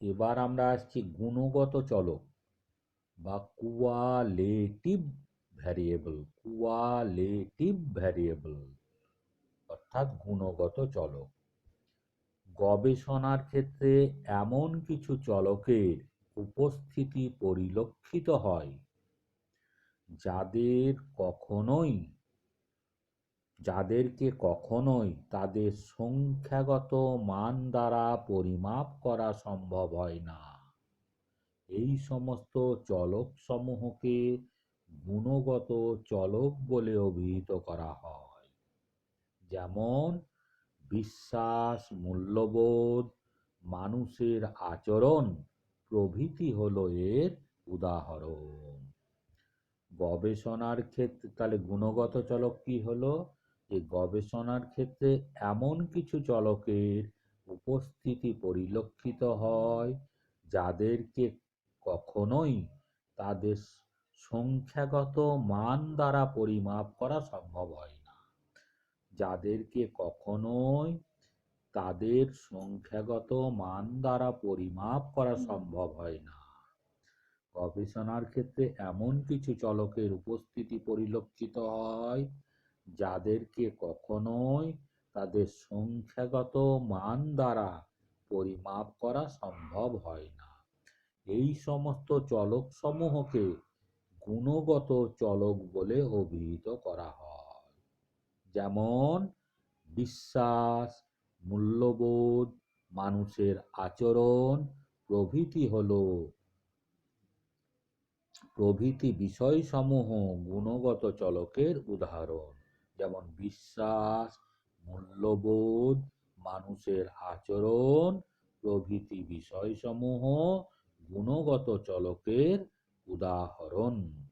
এবার আমরা আসছি গুণগত চলক বা কুয়ালেটিভ ভ্যারিয়েবল অর্থাৎ গুণগত চলক। গবেষণার ক্ষেত্রে এমন কিছু চলকের উপস্থিতি পরিলক্ষিত হয় যাদের কখনোই যাদেরকে কখনোই তাদের সংখ্যাগত মান দ্বারা পরিমাপ করা সম্ভব হয় না। এই সমস্ত চলক সমূহকে গুণগত চলক বলে অভিহিত করা হয়। যেমন বিশ্বাস, মূল্যবোধ, মানুষের আচরণ প্রভৃতি হলো এর উদাহরণ। গবেষণার ক্ষেত্রে তাহলে গুণগত চলক কি হলো? যে গবেষণার ক্ষেত্রে এমন কিছু চলকের উপস্থিতি পরিলক্ষিত হয় যাদেরকে কখনোই তাদের সংখ্যাগত মান দ্বারা পরিমাপ করা সম্ভব হয় না। যাদেরকে কখনোই তাদের সংখ্যাগত মান দ্বারা পরিমাপ করা সম্ভব হয় না। গবেষণার ক্ষেত্রে এমন কিছু চলকের উপস্থিতি পরিলক্ষিত হয় যাদেরকে কখনোই তাদের সংখ্যাগত মান দ্বারা পরিমাপ করা সম্ভব হয় না। এই সমস্ত চলক সমূহকে গুণগত চলক বলে অভিহিত করা হয়। যেমন বিশ্বাস, মূল্যবোধ, মানুষের আচরণ প্রভৃতি বিষয়সমূহ গুণগত চলকের উদাহরণ। যেমন বিশ্বাস, মূল্যবোধ, মানুষের আচরণ প্রভৃতি বিষয়সমূহ গুণগত চলকের উদাহরণ।